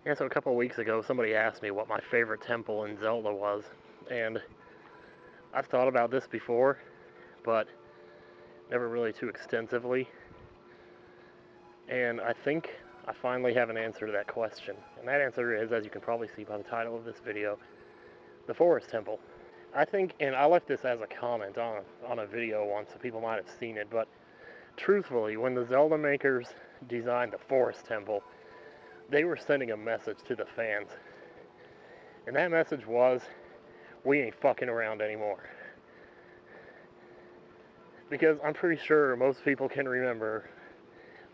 Yeah, so a couple of weeks ago, somebody asked me what my favorite temple in Zelda was, and I've thought about this before, but never really too extensively. And I think I finally have an answer to that question. And that answer is, as you can probably see by the title of this video, the Forest Temple. I think, and I left this as a comment on a video once, so people might have seen it, but truthfully, when the Zelda makers designed the Forest Temple, they were sending a message to the fans. And that message was, we ain't fucking around anymore. Because I'm pretty sure most people can remember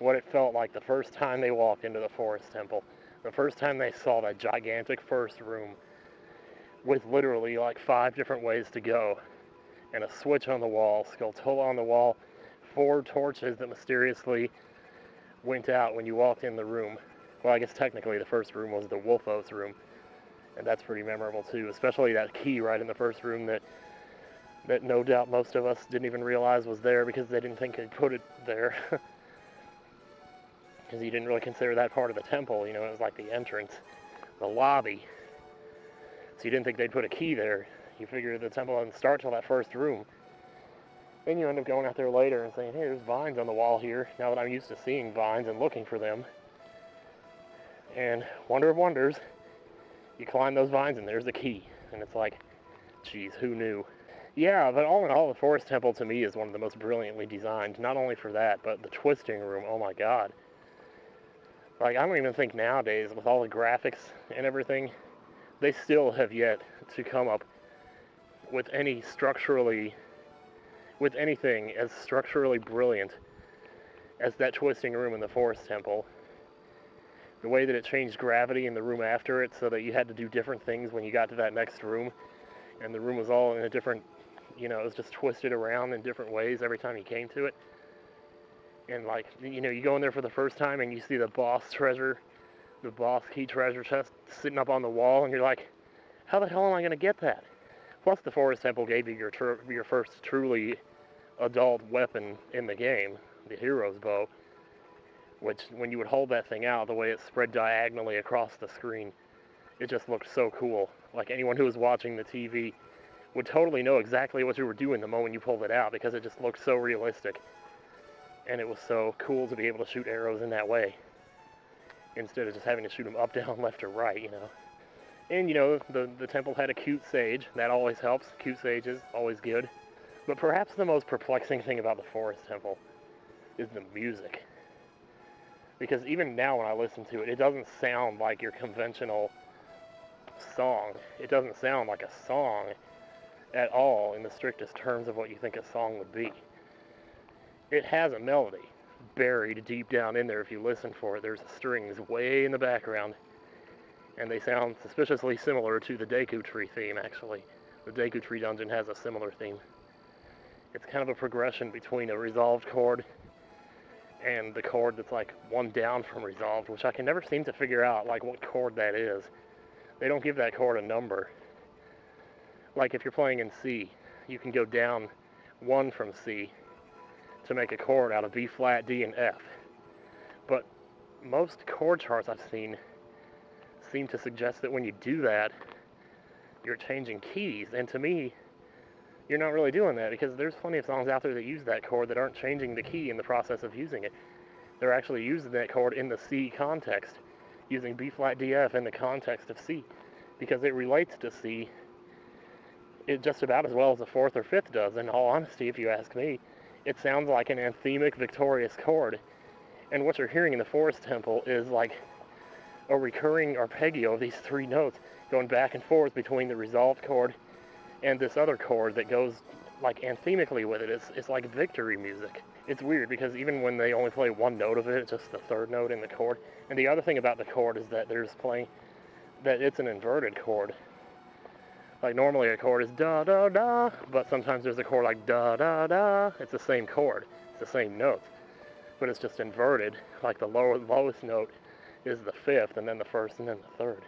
what it felt like the first time they walked into the Forest Temple. The first time they saw that gigantic first room with literally like 5 different ways to go, and a switch on the wall, Skulltula on the wall, 4 torches that mysteriously went out when you walked in the room. Well, I guess technically the first room was the Wolfos room, and that's pretty memorable too, especially that key right in the first room that no doubt most of us didn't even realize was there because they didn't think they'd put it there. Because you didn't really consider that part of the temple, it was like the entrance, the lobby. So you didn't think they'd put a key there. You figure the temple doesn't start till that first room. Then you end up going out there later and saying, hey, there's vines on the wall here, now that I'm used to seeing vines and looking for them. And wonder of wonders, you climb those vines and there's the key. And it's like, geez, who knew? Yeah, but all in all, the Forest Temple to me is one of the most brilliantly designed, not only for that, but the twisting room, oh my god. Like, I don't even think nowadays, with all the graphics and everything, they still have yet to come up with anything as structurally brilliant as that twisting room in the Forest Temple. The way that it changed gravity in the room after it so that you had to do different things when you got to that next room, and the room was all in a different, it was just twisted around in different ways every time you came to it. And like, you go in there for the first time and you see the boss key treasure chest sitting up on the wall, and you're like, how the hell am I going to get that? Plus, the Forest Temple gave you your first truly adult weapon in the game, the hero's bow, which, when you would hold that thing out, the way it spread diagonally across the screen, it just looked so cool. Like, anyone who was watching the TV would totally know exactly what you were doing the moment you pulled it out, because it just looked so realistic. And it was so cool to be able to shoot arrows in that way, instead of just having to shoot them up, down, left, or right. And, the temple had a cute sage. That always helps. Cute sage is always good. But perhaps the most perplexing thing about the Forest Temple is the music. Because even now when I listen to it, it doesn't sound like your conventional song. It doesn't sound like a song at all in the strictest terms of what you think a song would be. It has a melody buried deep down in there if you listen for it. There's strings way in the background, and they sound suspiciously similar to the Deku Tree theme, actually. The Deku Tree dungeon has a similar theme. It's kind of a progression between a resolved chord and the chord that's like one down from resolved, which I can never seem to figure out, like, what chord that is. They don't give that chord a number. Like, if you're playing in C, you can go down 1 from C to make a chord out of B flat, D, and F. But most chord charts I've seen seem to suggest that when you do that, you're changing keys. And to me, you're not really doing that, because there's plenty of songs out there that use that chord that aren't changing the key in the process of using it. They're actually using that chord in the C context, using B flat, D, F in the context of C, because it relates to C just about as well as the 4th or 5th does. In all honesty, if you ask me, it sounds like an anthemic victorious chord. And what you're hearing in the Forest Temple is like a recurring arpeggio of these 3 notes going back and forth between the resolved chord and this other chord that goes like anthemically with it. It's like victory music. It's weird because even when they only play 1 note of it, it's just the 3rd note in the chord. And the other thing about the chord is that it's an inverted chord. Like, normally a chord is da da da, but sometimes there's a chord like da da da. It's the same chord, it's the same note, but it's just inverted. Like, the lowest note is the 5th, and then the 1st, and then the 3rd.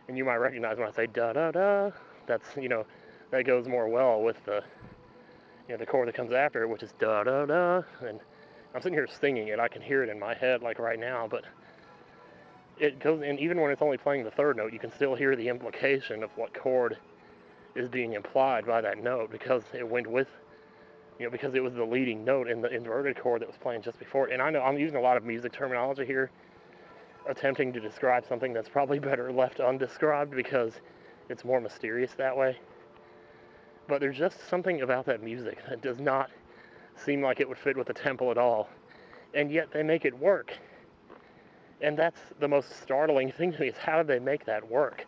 And you might recognize when I say da da da, that's, that goes more well with the chord that comes after it, which is da da da. And I'm sitting here singing it. I can hear it in my head like right now, but it goes, and even when it's only playing the third note, you can still hear the implication of what chord is being implied by that note, because it went with, because it was the leading note in the inverted chord that was playing just before it. And I know I'm using a lot of music terminology here, attempting to describe something that's probably better left undescribed because it's more mysterious that way. But there's just something about that music that does not seem like it would fit with the temple at all, and yet they make it work. And that's the most startling thing to me, is how did they make that work?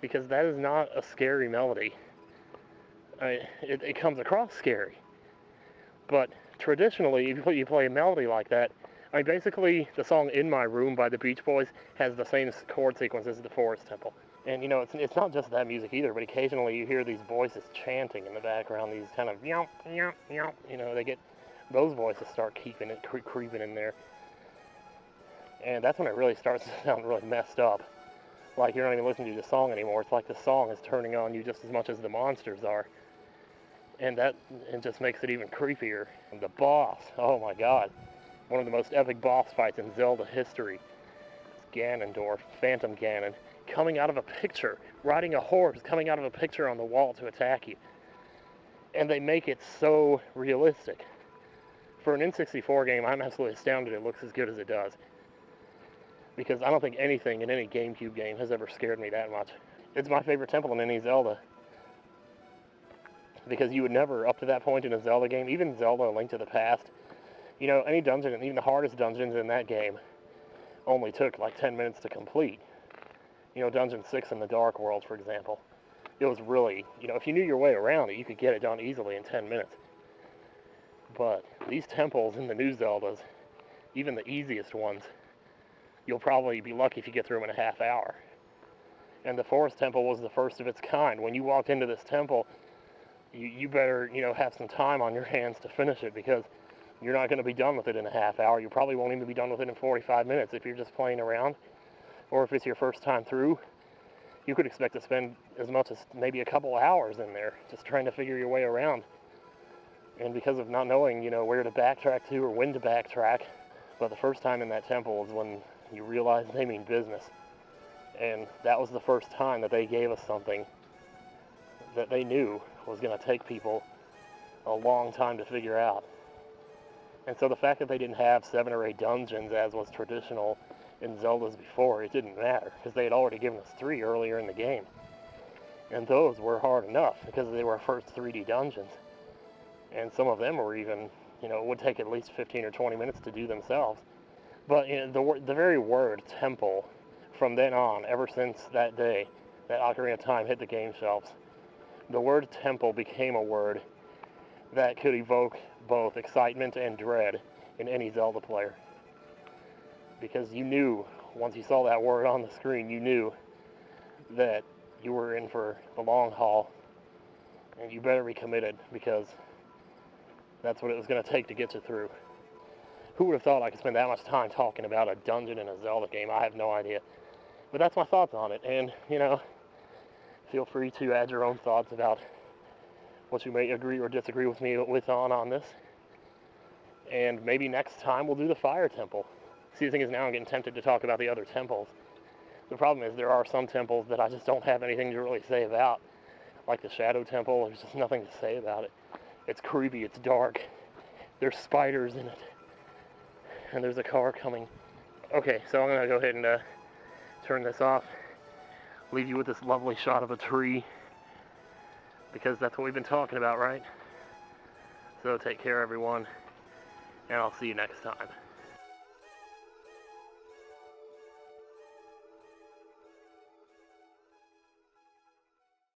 Because that is not a scary melody. It comes across scary. But traditionally, if you play a melody like that, basically the song In My Room by the Beach Boys has the same chord sequence as the Forest Temple. And, it's not just that music either, but occasionally you hear these voices chanting in the background, these kind of yomp, yomp, yomp, they get, those voices start creeping in there. And that's when it really starts to sound really messed up. Like you're not even listening to the song anymore. It's like the song is turning on you just as much as the monsters are. And it just makes it even creepier. And the boss, oh my god. One of the most epic boss fights in Zelda history. It's Ganondorf, Phantom Ganon, coming out of a picture, riding a horse, coming out of a picture on the wall to attack you. And they make it so realistic. For an N64 game, I'm absolutely astounded it looks as good as it does. Because I don't think anything in any GameCube game has ever scared me that much. It's my favorite temple in any Zelda. Because you would never, up to that point in a Zelda game, even Zelda A Link to the Past, any dungeon, even the hardest dungeons in that game, only took like 10 minutes to complete. Dungeon 6 in the Dark World, for example. It was really, if you knew your way around it, you could get it done easily in 10 minutes. But these temples in the new Zeldas, even the easiest ones, you'll probably be lucky if you get through them in a half hour. And the Forest Temple was the first of its kind. When you walked into this temple, you better, have some time on your hands to finish it, because you're not going to be done with it in a half hour. You probably won't even be done with it in 45 minutes if you're just playing around. Or if it's your first time through, you could expect to spend as much as maybe a couple hours in there just trying to figure your way around. And because of not knowing, where to backtrack to or when to backtrack. But the first time in that temple is when you realize they mean business. And that was the first time that they gave us something that they knew was going to take people a long time to figure out. And so the fact that they didn't have 7 or 8 dungeons, as was traditional in Zeldas before, it didn't matter, because they had already given us 3 earlier in the game. And those were hard enough, because they were our first 3D dungeons. And some of them were even, it would take at least 15 or 20 minutes to do themselves. But the very word temple, from then on, ever since that day, that Ocarina of Time hit the game shelves, the word temple became a word that could evoke both excitement and dread in any Zelda player. Because you knew, once you saw that word on the screen, you knew that you were in for the long haul, and you better be committed, because that's what it was going to take to get you through. Who would have thought I could spend that much time talking about a dungeon in a Zelda game? I have no idea. But that's my thoughts on it. And, feel free to add your own thoughts about what you may agree or disagree with me on this. And maybe next time we'll do the Fire Temple. See, the thing is, now I'm getting tempted to talk about the other temples. The problem is there are some temples that I just don't have anything to really say about. Like the Shadow Temple, there's just nothing to say about it. It's creepy, it's dark. There's spiders in it. And there's a car coming. Okay, so I'm going to go ahead and turn this off. Leave you with this lovely shot of a tree. Because that's what we've been talking about, right? So take care, everyone. And I'll see you next time.